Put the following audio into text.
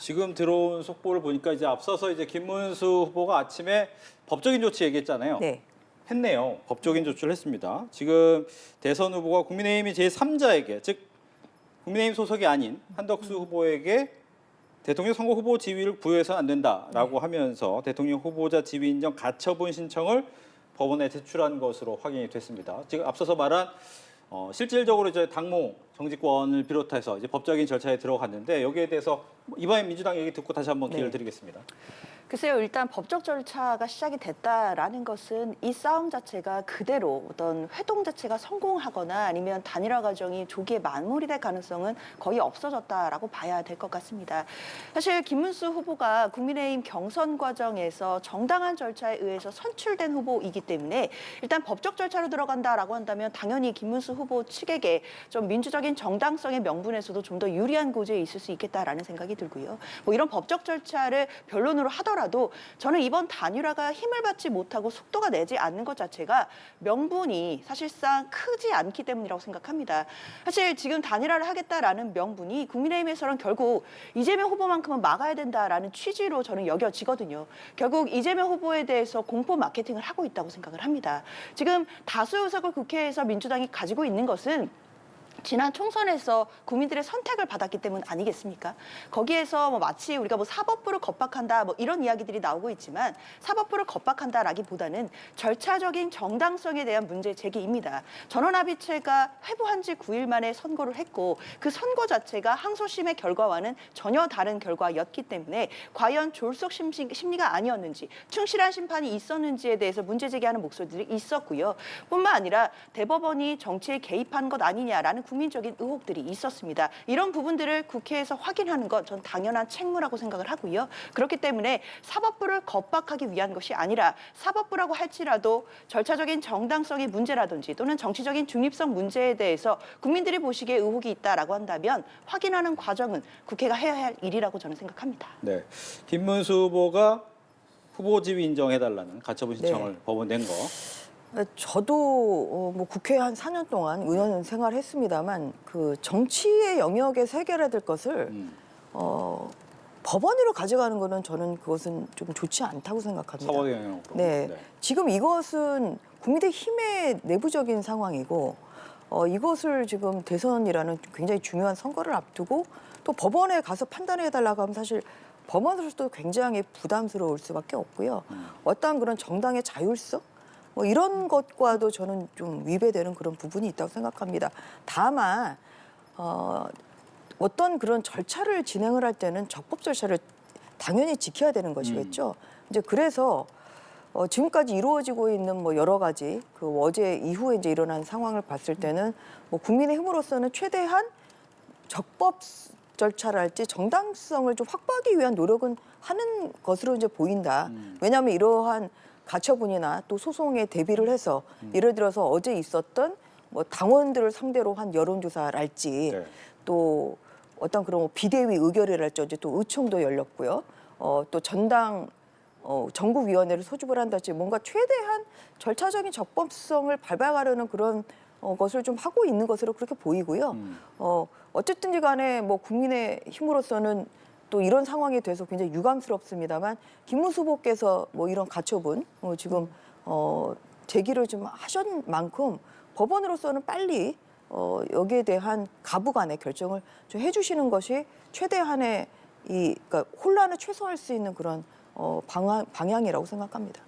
지금 들어온 속보를 보니까 이제 앞서서 이제 김문수 후보가 아침에 법적인 조치 얘기했잖아요. 네. 했네요. 법적인 조치를 했습니다. 지금 대선 후보가 국민의힘이 제3자에게, 즉 국민의힘 소속이 아닌 한덕수 후보에게 대통령 선거 후보 지위를 부여해서는 안 된다라고 하면서 대통령 후보자 지위 인정 가처분 신청을 법원에 제출한 것으로 확인이 됐습니다. 지금 앞서서 말한 실질적으로 이제 당무 정지권을 비롯해서 이제 법적인 절차에 들어갔는데 여기에 대해서 이번에 민주당 얘기 듣고 다시 한번 기회를 드리겠습니다. 글쎄요, 일단 법적 절차가 시작이 됐다라는 것은 이 싸움 자체가 그대로 어떤 회동 자체가 성공하거나 아니면 단일화 과정이 조기에 마무리될 가능성은 거의 없어졌다라고 봐야 될 것 같습니다. 사실 김문수 후보가 국민의힘 경선 과정에서 정당한 절차에 의해서 선출된 후보이기 때문에 일단 법적 절차로 들어간다라고 한다면 당연히 김문수 후보 측에게 좀 민주적인 정당성의 명분에서도 좀 더 유리한 고지에 있을 수 있겠다라는 생각이 들고요. 뭐 이런 법적 절차를 변론으로 하더라도 저는 이번 단일화가 힘을 받지 못하고 속도가 내지 않는 것 자체가 명분이 사실상 크지 않기 때문이라고 생각합니다. 사실 지금 단일화를 하겠다라는 명분이 국민의힘에서는 결국 이재명 후보만큼은 막아야 된다라는 취지로 저는 여겨지거든요. 결국 이재명 후보에 대해서 공포 마케팅을 하고 있다고 생각을 합니다. 지금 다수 의석을 국회에서 민주당이 가지고 있는 것은 지난 총선에서 국민들의 선택을 받았기 때문 아니겠습니까? 거기에서 뭐 마치 우리가 뭐 사법부를 겁박한다 뭐 이런 이야기들이 나오고 있지만 사법부를 겁박한다라기보다는 절차적인 정당성에 대한 문제 제기입니다. 전원합의체가 회부한 지 9일 만에 선고를 했고 그 선고 자체가 항소심의 결과와는 전혀 다른 결과였기 때문에 과연 졸속 심리가 아니었는지 충실한 심판이 있었는지에 대해서 문제 제기하는 목소리들이 있었고요. 뿐만 아니라 대법원이 정치에 개입한 것 아니냐라는 국민적인 의혹들이 있었습니다. 이런 부분들을 국회에서 확인하는 건 전 당연한 책무라고 생각을 하고요. 그렇기 때문에 사법부를 겁박하기 위한 것이 아니라 사법부라고 할지라도 절차적인 정당성의 문제라든지 또는 정치적인 중립성 문제에 대해서 국민들이 보시기에 의혹이 있다라고 한다면 확인하는 과정은 국회가 해야 할 일이라고 저는 생각합니다. 네, 김문수 후보가 후보 지위 인정해달라는 가처분 신청을 법원에 낸 거. 저도 뭐 국회에 한 4년 동안 의원 생활했습니다만 그 정치의 영역에서 해결해야 될 것을 법원으로 가져가는 거는 저는 그것은 좀 좋지 않다고 생각합니다. 사법의 영역으로. 네. 지금 이것은 국민의힘의 내부적인 상황이고 이것을 지금 대선이라는 굉장히 중요한 선거를 앞두고 또 법원에 가서 판단해달라고 하면 사실 법원으로서도 굉장히 부담스러울 수밖에 없고요. 어떠한 그런 정당의 자율성? 뭐 이런 것과도 저는 좀 위배되는 그런 부분이 있다고 생각합니다. 다만 어떤 그런 절차를 진행을 할 때는 적법 절차를 당연히 지켜야 되는 것이겠죠. 이제 그래서 지금까지 이루어지고 있는 뭐 여러 가지 그 어제 이후에 이제 일어난 상황을 봤을 때는 뭐 국민의힘으로서는 최대한 적법 절차를 할지 정당성을 좀 확보하기 위한 노력은 하는 것으로 이제 보인다. 왜냐하면 이러한 가처분이나 또 소송에 대비를 해서 예를 들어서 어제 있었던 뭐 당원들을 상대로 한 여론조사랄지 또 어떤 그런 뭐 비대위 의결이랄지 어제 또 의총도 열렸고요. 또 전당 정국위원회를 소집을 한달지 뭔가 최대한 절차적인 적법성을 밟아가려는 그런 것을 좀 하고 있는 것으로 그렇게 보이고요. 어쨌든지 간에 뭐 국민의힘으로서는 또 이런 상황이 돼서 굉장히 유감스럽습니다만 김문수 후보께서 뭐 이런 가처분 지금 제기를 좀 하신 만큼 법원으로서는 빨리 여기에 대한 가부간의 결정을 좀 해주시는 것이 최대한의 그러니까 혼란을 최소화할 수 있는 그런 방향이라고 생각합니다.